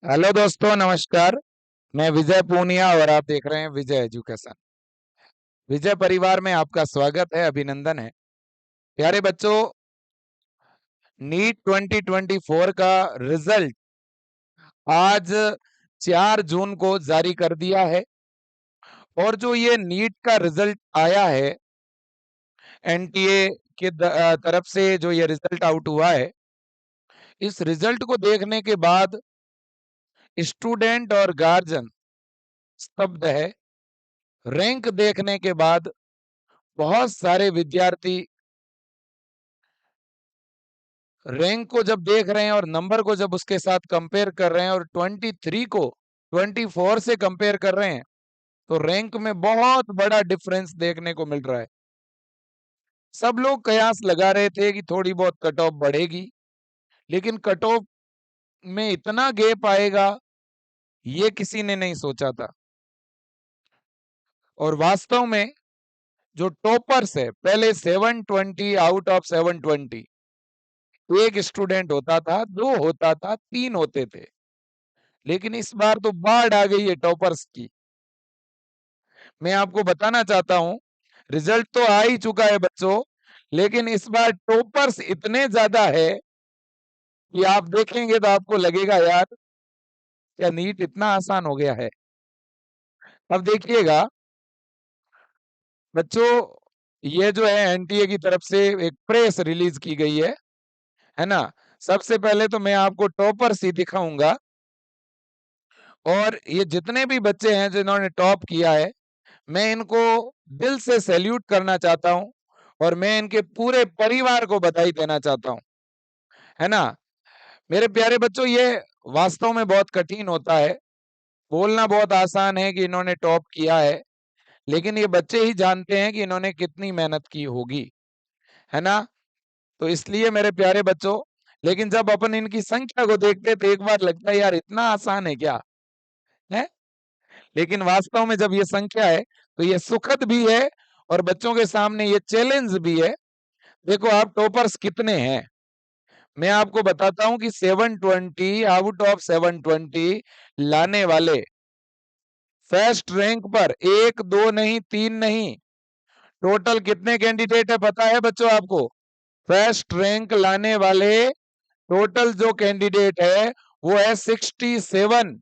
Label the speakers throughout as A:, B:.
A: Hello दोस्तों, नमस्कार। मैं विजय पूनिया और आप देख रहे हैं विजय एजुकेशन। विजय परिवार में आपका स्वागत है, अभिनंदन है। प्यारे बच्चों, नीट 2024 का रिजल्ट आज 4 जून को जारी कर दिया है। और जो ये नीट का रिजल्ट आया है, एनटीए के तरफ से जो ये रिजल्ट आउट हुआ है, इस रिजल्ट को देखने के बाद स्टूडेंट और गार्जियन स्तब्ध है। रैंक देखने के बाद बहुत सारे विद्यार्थी रैंक को जब देख रहे हैं और नंबर को जब उसके साथ कंपेयर कर रहे हैं और 23 को 24 से कंपेयर कर रहे हैं, तो रैंक में बहुत बड़ा डिफरेंस देखने को मिल रहा है। सब लोग कयास लगा रहे थे कि थोड़ी बहुत कट ऑफ बढ़ेगी, लेकिन कट ऑफ में इतना गैप आएगा, ये किसी ने नहीं सोचा था। और वास्तव में जो टॉपर्स है, पहले 720 आउट ऑफ 720 एक स्टूडेंट होता था, 2 होता था, 3 होते थे। लेकिन इस बार तो बाढ़ आ गई है टॉपर्स की। मैं आपको बताना चाहता हूं, रिजल्ट तो आ ही चुका है बच्चों, लेकिन इस बार टॉपर्स इतने ज्यादा है कि आप देखेंगे तो आपको लगेगा यार, क्या नीट इतना आसान हो गया है। अब देखिएगा बच्चों, ये जो है एनटीए की तरफ से एक प्रेस रिलीज की गई है ना। सबसे पहले तो मैं आपको टॉपर्स ही दिखाऊंगा, और ये जितने भी बच्चे हैं जिन्होंने टॉप किया है, मैं इनको दिल से सैल्यूट करना चाहता हूं, और मैं इनके पूरे परिवार को बधाई देना चाहता हूं, है ना। मेरे प्यारे बच्चों, ये वास्तव में बहुत कठिन होता है। बोलना बहुत आसान है कि इन्होंने टॉप किया है, लेकिन ये बच्चे ही जानते हैं कि इन्होंने कितनी मेहनत की होगी, है ना। तो इसलिए मेरे प्यारे बच्चों, लेकिन जब अपन इनकी संख्या को देखते तो एक बार लगता है यार, इतना आसान है क्या, है। लेकिन वास्तव में जब ये संख्या है तो ये सुखद भी है, और बच्चों के सामने ये चैलेंज भी है। देखो आप टॉपर्स कितने हैं, मैं आपको बताता हूं कि 720 आउट ऑफ 720 लाने वाले फर्स्ट रैंक पर 1 2 नहीं, 3 नहीं, टोटल कितने कैंडिडेट है पता है बच्चों आपको? फर्स्ट रैंक लाने वाले टोटल जो कैंडिडेट है वो है 67।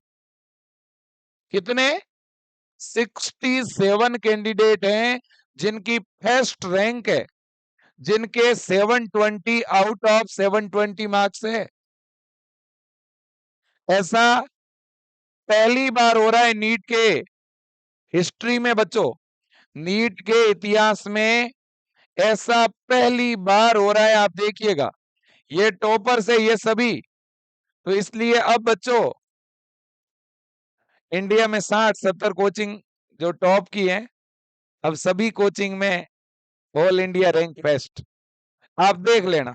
A: कितने? 67 कैंडिडेट हैं जिनकी फर्स्ट रैंक है, जिनके 720 आउट ऑफ 720 मार्क्स है। ऐसा पहली बार हो रहा है नीट के हिस्ट्री में बच्चों, नीट के इतिहास में ऐसा पहली बार हो रहा है। आप देखिएगा, ये टॉपर से ये सभी। तो इसलिए अब बच्चों, इंडिया में 60-70 कोचिंग जो टॉप की हैं, अब सभी कोचिंग में ऑल इंडिया रैंक फर्स्ट। आप देख लेना,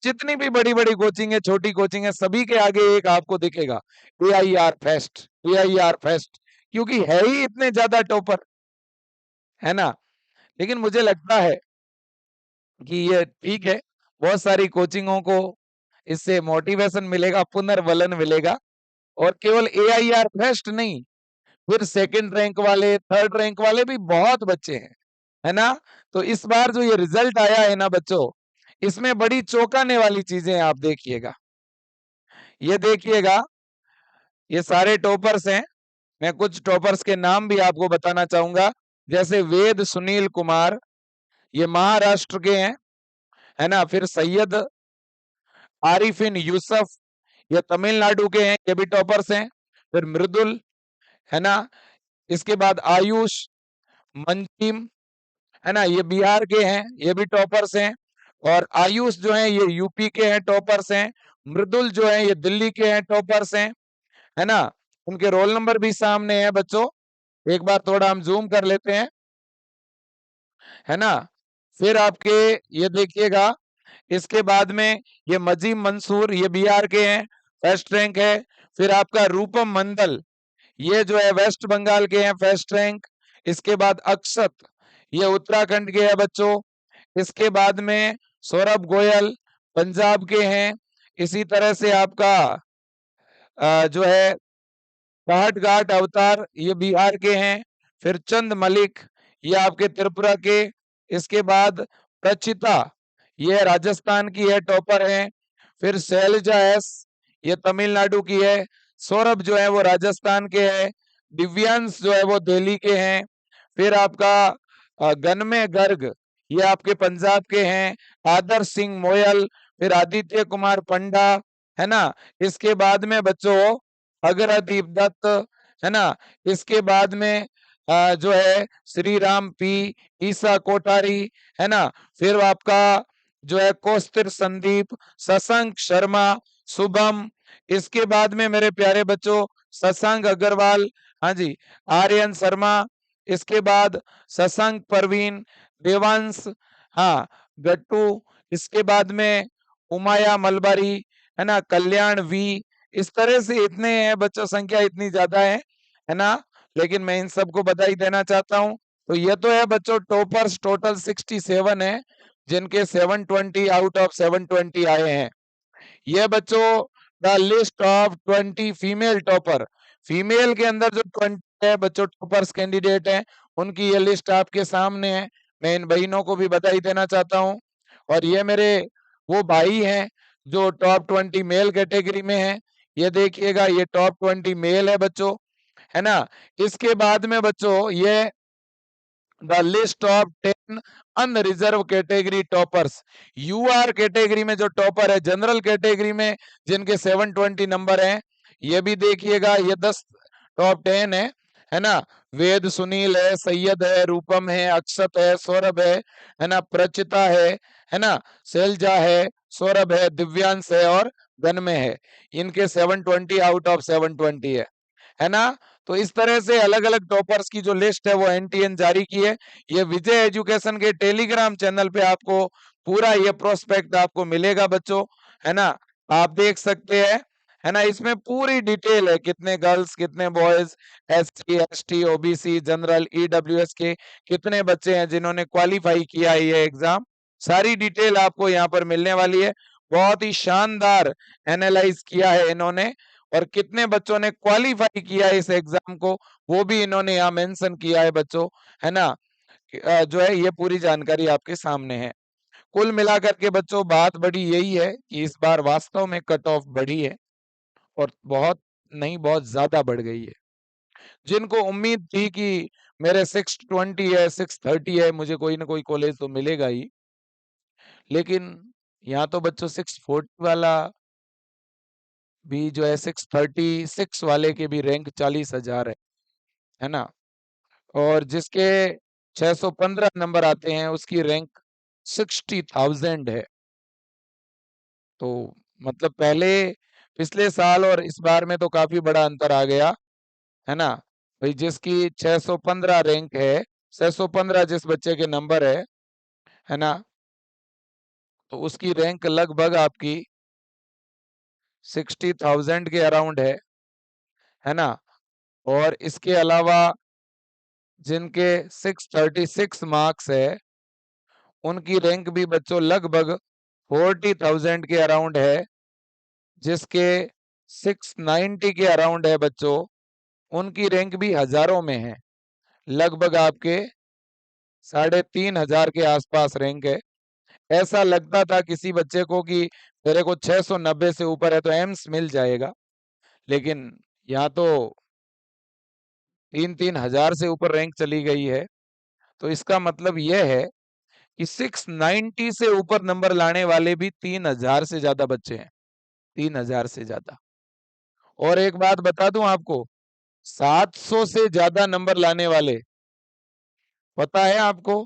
A: जितनी भी बड़ी बड़ी कोचिंग है, छोटी कोचिंग है, सभी के आगे एक आपको दिखेगा, AIR फर्स्ट, AIR फर्स्ट, क्योंकि है ही इतने ज्यादा टॉपर, है ना। लेकिन मुझे लगता है कि ये ठीक है, बहुत सारी कोचिंगों को इससे मोटिवेशन मिलेगा, पुनर्बलन मिलेगा। और केवल AIR फर्स्ट नहीं, फिर सेकंड रैंक वाले, थर्ड रैंक वाले भी बहुत बच्चे हैं, है ना। तो इस बार जो ये रिजल्ट आया है ना बच्चों, इसमें बड़ी चौंकाने वाली चीजें आप देखिएगा। ये देखिएगा, ये सारे टॉपर्स हैं। मैं कुछ टॉपर्स के नाम भी आपको बताना चाहूंगा, जैसे वेद सुनील कुमार, ये महाराष्ट्र के हैं, है ना। फिर सैयद आरिफिन यूसुफ, ये तमिलनाडु के हैं, ये भी टॉपर्स हैं। फिर मृदुल, है ना। इसके बाद आयुष मंजिम, है ना, ये बिहार के हैं, ये भी टॉपर्स हैं। और आयुष जो है ये यूपी के हैं, टॉपर्स हैं। मृदुल जो है ये दिल्ली के हैं, टॉपर्स हैं, है ना। उनके रोल नंबर भी सामने है बच्चों, एक बार थोड़ा हम जूम कर लेते हैं, है ना। फिर आपके ये देखिएगा, इसके बाद में ये मजीम मंसूर, ये बिहार के हैं, फर्स्ट रैंक है। फिर आपका रूपम मंडल, ये जो है वेस्ट बंगाल के हैं, फर्स्ट रैंक। इसके बाद अक्षत, ये उत्तराखंड के हैं बच्चों। इसके बाद में सौरभ गोयल, पंजाब के हैं। इसी तरह से आपका जो है काट घाट अवतार, ये बिहार के हैं। फिर चंद मलिक, ये आपके त्रिपुरा के। इसके बाद प्रचिता, ये राजस्थान की है, टॉपर है। फिर शैलजा एस, ये तमिलनाडु की है। सौरभ जो है वो राजस्थान के है। दिव्यांश जो है वो दिल्ली के हैं। फिर आपका गनमे गर्ग, ये आपके पंजाब के हैं। आदर्श सिंह मोयल, फिर आदित्य कुमार पंडा, है ना। इसके बाद में बच्चों अगरदीप दत्त, है ना। इसके बाद में जो है श्री राम पी, ईसा कोठारी, है ना। फिर आपका जो है कौस्तिर संदीप, शशांक शर्मा, शुभम। इसके बाद में मेरे प्यारे बच्चों शशांक अग्रवाल, हाँ जी, आर्यन शर्मा। इसके बाद शशांक परवीन, देवांश, हाँ, गट्टू। इसके बाद में उमाया मलबारी, है ना, कल्याण वी। इस तरह से इतने हैं बच्चों, संख्या इतनी ज्यादा है ना। लेकिन मैं इन सबको बधाई देना चाहता हूं। तो ये तो है बच्चों, टॉपर्स टोटल 67 है, जिनके 720 आउट ऑफ 720 आए हैं। ये बच्चों the list of 20 female topper, female के अंदर जो 20 है बच्चों टॉपर्स कैंडिडेट हैं, उनकी ये लिस्ट आपके सामने है। मैं इन बहनों को भी बधाई देना चाहता हूं। और ये मेरे वो भाई हैं जो टॉप 20 मेल कैटेगरी में है। ये देखिएगा, ये टॉप 20 मेल है बच्चों, है ना। इसके बाद में बच्चों ये the list of 10 unreserved category toppers, UR category में जो टॉपर है, जनरल कैटेगरी में जिनके 720 नंबर हैं, ये भी देखिएगा। ये 10 टॉप 10 है ना। वेद सुनील है, सैयद है, रूपम है, अक्षत है, सौरभ है ना, प्रचिता है ना, शैलजा है, सौरभ है, दिव्यांश है और गन्मे है। इनके 720 आउट ऑफ 720 है ना। तो इस तरह से अलग अलग टॉपर्स की जो लिस्ट है वो एनटीएन जारी की है। ये विजय एजुकेशन के टेलीग्राम चैनल पे आपको पूरा ये प्रोस्पेक्ट आपको मिलेगा बच्चों, है ना। आप देख सकते हैं, है ना। इसमें पूरी डिटेल है, कितने गर्ल्स कितने boys, SC ST OBC general EWS के कितने बच्चे हैं जिन्होंने क्वालिफाई किया है ये एग्जाम, सारी डिटेल आपको यहाँ पर मिलने वाली है। बहुत ही शानदार एनालाइज किया है इन्होंने, और कितने बच्चों ने क्वालिफाई किया है इस एग्जाम को, वो भी इन्होंने यहाँ मेंशन किया है बच्चों, है ना। जो है ये पूरी जानकारी आपके सामने है। कुल मिलाकर के बच्चों बात बड़ी यही है कि इस बार वास्तव में कट ऑफ बढ़ी है, और बहुत नहीं, बहुत ज्यादा बढ़ गई है। जिनको उम्मीद थी कि मेरे 620 है, 630 है, मुझे कोई ना कोई कॉलेज तो मिलेगा ही, लेकिन यहाँ तो बच्चों 640 वाला भी जो है, 636 वाले के भी रैंक 40,000 है ना। और जिसके 615 नंबर आते हैं उसकी रैंक 60,000 है। तो मतलब पहले पिछले साल और इस बार में तो काफी बड़ा अंतर आ गया, है ना। भाई जिसकी 615 रैंक है, 615 जिस बच्चे के नंबर है ना, तो उसकी रैंक लगभग आपकी 60,000 के अराउंड है ना। और इसके अलावा जिनके 636 मार्क्स है, उनकी रैंक भी बच्चों लगभग 40,000 के अराउंड है। जिसके 690 के अराउंड है बच्चों, उनकी रैंक भी हजारों में है, लगभग आपके 3,500 के आसपास रैंक है। ऐसा लगता था किसी बच्चे को कि तेरे को 690 से ऊपर है तो एम्स मिल जाएगा, लेकिन यहाँ तो 3,000 से ऊपर रैंक चली गई है। तो इसका मतलब यह है कि 690 से ऊपर नंबर लाने वाले भी 3,000 से ज्यादा बच्चे हैं, 3,000 से ज्यादा। और एक बात बता दूं आपको, 700 से ज्यादा नंबर लाने वाले, पता है आपको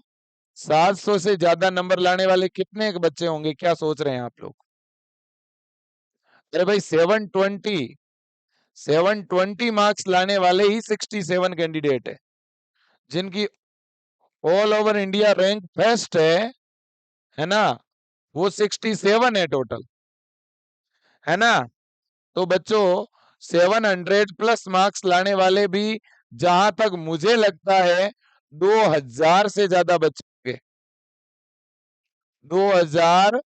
A: 700 से ज्यादा नंबर लाने वाले कितने के बच्चे होंगे, क्या सोच रहे हैं आप लोग? अरे भाई 720 मार्क्स लाने वाले ही 67 कैंडिडेट है, जिनकी all over India rank first है ना, वो 67 है टोटल, है ना। तो बच्चों 700 प्लस मार्क्स लाने वाले भी, जहां तक मुझे लगता है 2,000 से ज्यादा बच्चे होंगे, 2,000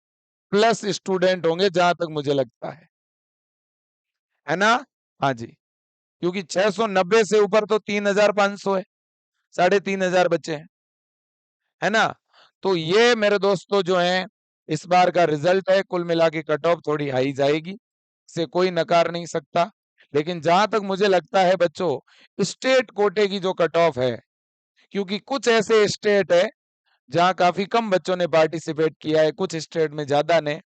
A: प्लस स्टूडेंट होंगे जहां तक मुझे लगता है है ना? हाँ जी, क्योंकि 690 से ऊपर तो 3,500 है, 3,500 बच्चे हैं, है ना? तो ये मेरे दोस्तों जो हैं इस बार का रिजल्ट है। कुल मिला के कट ऑफ थोड़ी हाई जाएगी, इसे कोई नकार नहीं सकता। लेकिन जहां तक मुझे लगता है बच्चों, स्टेट कोटे की जो कट ऑफ है, क्योंकि कुछ ऐसे स्टेट है जहां काफी कम बच्चों ने पार्टिसिपेट किया है, कुछ स्टेट में ज्यादा ने,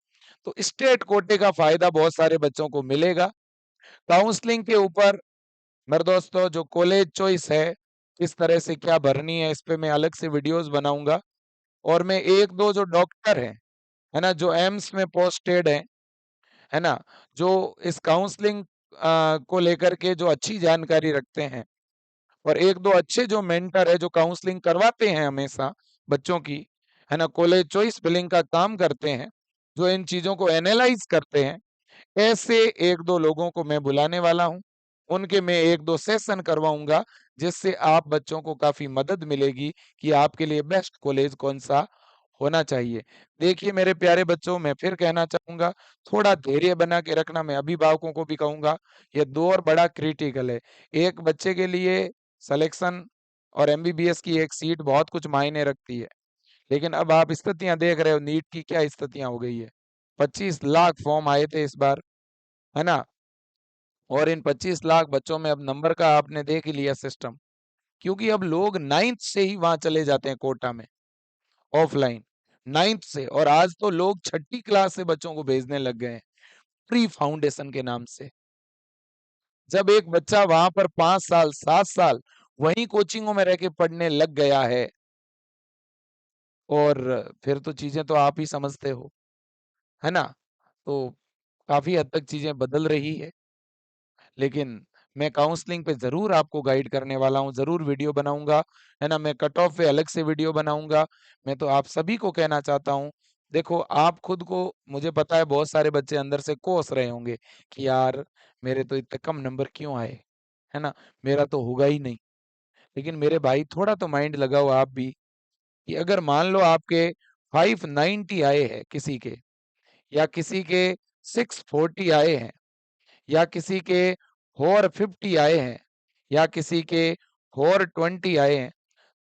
A: तो स्टेट कोटे का फायदा बहुत सारे बच्चों को मिलेगा। काउंसलिंग के ऊपर मेरे दोस्तों जो कॉलेज चॉइस है, किस तरह से क्या भरनी है, इस पे मैं अलग से वीडियोस बनाऊंगा। और मैं एक दो जो डॉक्टर हैं, है ना, जो एम्स में पोस्टेड है ना, जो इस काउंसलिंग को लेकर के जो अच्छी जानकारी रखते हैं, और एक दो अच्छे जो मेंटर है जो काउंसलिंग करवाते हैं हमेशा बच्चों की, है ना, कॉलेज चॉइस फिलिंग का काम करते हैं, जो इन चीजों को एनालाइज करते हैं, ऐसे एक दो लोगों को मैं बुलाने वाला हूं। उनके मैं एक दो सेशन करवाऊंगा, जिससे आप बच्चों को काफी मदद मिलेगी कि आपके लिए बेस्ट कॉलेज कौन सा होना चाहिए। देखिए मेरे प्यारे बच्चों, मैं फिर कहना चाहूंगा, थोड़ा धैर्य बना के रखना। मैं अभिभावकों को भी कहूंगा, ये दौर बड़ा क्रिटिकल है। एक बच्चे के लिए सिलेक्शन और एमबीबीएस की एक सीट बहुत कुछ मायने रखती है। लेकिन अब आप स्थितियां देख रहे हो, नीट की क्या स्थितियां हो गई है। 25 लाख फॉर्म आए थे इस बार, है ना, और इन 25 लाख बच्चों में अब नंबर का आपने देख ही लिया सिस्टम, क्योंकि अब लोग 9th से ही वहां चले जाते हैं कोटा में, ऑफलाइन 9th से। और आज तो लोग 6ठी क्लास से बच्चों को भेजने लग गए हैं, प्री फाउंडेशन के नाम से। जब एक बच्चा वहां पर 5 साल 7 साल वहीं कोचिंगों में रह के पढ़ने लग गया है, और फिर तो चीजें तो आप ही समझते हो, है ना? तो काफी हद तक चीजें बदल रही है। लेकिन मैं काउंसलिंग पे जरूर आपको गाइड करने वाला हूँ, जरूर वीडियो बनाऊंगा, है ना। मैं कट ऑफ पे अलग से वीडियो बनाऊंगा। मैं तो आप सभी को कहना चाहता हूँ, देखो आप खुद को, मुझे पता है बहुत सारे बच्चे अंदर से कोस रहे होंगे कि यार मेरे तो इतने कम नंबर क्यों आए, है ना, मेरा तो होगा ही नहीं। लेकिन मेरे भाई थोड़ा तो माइंड लगाओ आप भी, कि अगर मान लो आपके 590 आए हैं किसी के, या किसी के 640 आए हैं, या किसी के 450 आए हैं, या किसी के 420 आए हैं,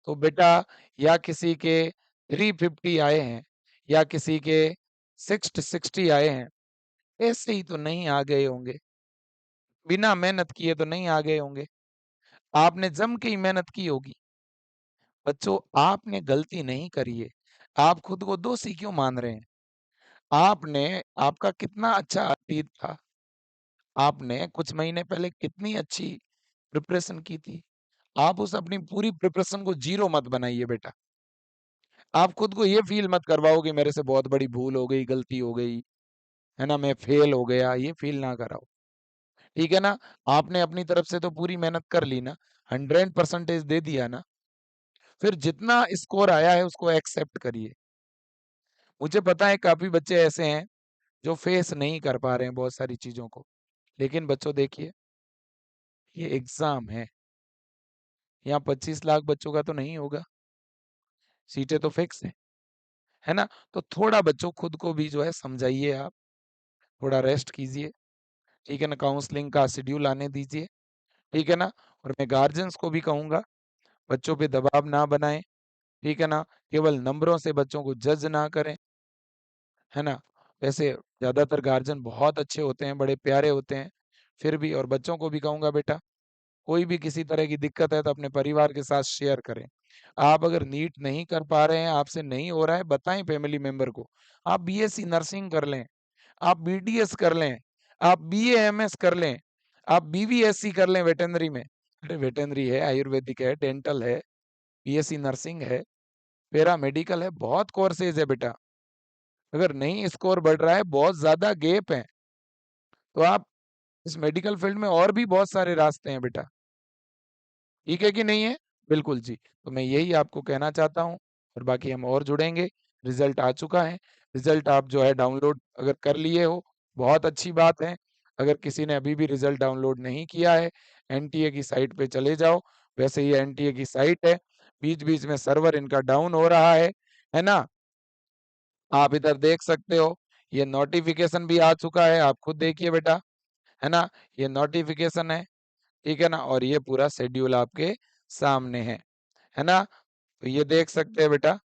A: तो बेटा, या किसी के 350 आए हैं, या किसी के 660 आए हैं, ऐसे ही तो नहीं आ गए होंगे, बिना मेहनत किए तो नहीं आ गए होंगे। आपने जम के ही मेहनत की होगी। बच्चों, आपने गलती नहीं करी है, आप खुद को दोषी क्यों मान रहे हैं? आपने, आपका कितना अच्छा अतीत था, आपने कुछ महीने पहले कितनी अच्छी प्रिपरेशन की थी। आप उस अपनी पूरी प्रिपरेशन को जीरो मत बनाइए बेटा। आप खुद को ये फील मत करवाओ कि मेरे से बहुत बड़ी भूल हो गई, गलती हो गई, है ना, मैं फेल हो गया, ये फील ना कराओ। ठीक है ना? आपने अपनी तरफ से तो पूरी मेहनत कर ली ना, 100% दे दिया ना, फिर जितना स्कोर आया है उसको एक्सेप्ट करिए। मुझे पता है काफी बच्चे ऐसे हैं जो फेस नहीं कर पा रहे हैं बहुत सारी चीजों को। लेकिन बच्चों देखिए, ये एग्जाम यहाँ 25 लाख बच्चों का तो नहीं होगा, सीटें तो फिक्स है ना। तो थोड़ा बच्चों खुद को भी जो है समझाइए आप, थोड़ा रेस्ट कीजिए, ठीक है ना, काउंसलिंग का शेड्यूल आने दीजिए, ठीक है ना। और मैं गार्जियंस को भी कहूंगा, बच्चों पे दबाव ना बनाएं, ठीक है ना, केवल नंबरों से बच्चों को जज ना करें, है ना। वैसे ज्यादातर गार्जियन बहुत अच्छे होते हैं, बड़े प्यारे होते हैं, फिर भी। और बच्चों को भी कहूंगा, बेटा कोई भी किसी तरह की दिक्कत है तो अपने परिवार के साथ शेयर करें। आप अगर नीट नहीं कर पा रहे हैं, आपसे नहीं हो रहा है, बताएं फैमिली मेंबर को। आप बीएससी नर्सिंग कर लें, आप बीडीएस कर लें, आप बीएएमएस कर लें, आप बीवीएससी कर लें वेटरनरी में। अरे वेटरनरी है, आयुर्वेदिक है, डेंटल है, बीएससी नर्सिंग है, पैरा मेडिकल है, बहुत कोर्सेज है बेटा। अगर नहीं स्कोर बढ़ रहा है, बहुत ज्यादा गैप है, तो आप इस मेडिकल फील्ड में और भी बहुत सारे रास्ते हैं बेटा। ठीक है कि नहीं है? बिल्कुल जी। तो मैं यही आपको कहना चाहता हूँ, और बाकी हम और जुड़ेंगे। रिजल्ट आ चुका है, रिजल्ट आप जो है डाउनलोड अगर कर लिए हो, बहुत अच्छी बात है। अगर किसी ने अभी भी रिजल्ट डाउनलोड नहीं किया है, एनटीए की साइट पे चले जाओ। वैसे ये एनटीए की साइट है, बीच बीच में सर्वर इनका डाउन हो रहा है ना। आप इधर देख सकते हो, ये नोटिफिकेशन भी आ चुका है, आप खुद देखिए बेटा, है ना? ये नोटिफिकेशन है, ठीक है ना? और ये पूरा शेड्यूल आपके सामने है ना? तो ये देख सकते हैं बेटा,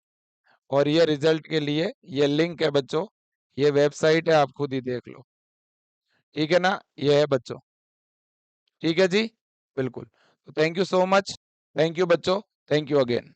A: और ये रिजल्ट के लिए ये लिंक है बच्चों, ये वेबसाइट है, आप खुद ही देख लो, ठीक है ना? ये है बच्चों, ठीक है जी? बिल्कुल। तो thank you so much, thank you बच्चों, थैंक यू अगेन।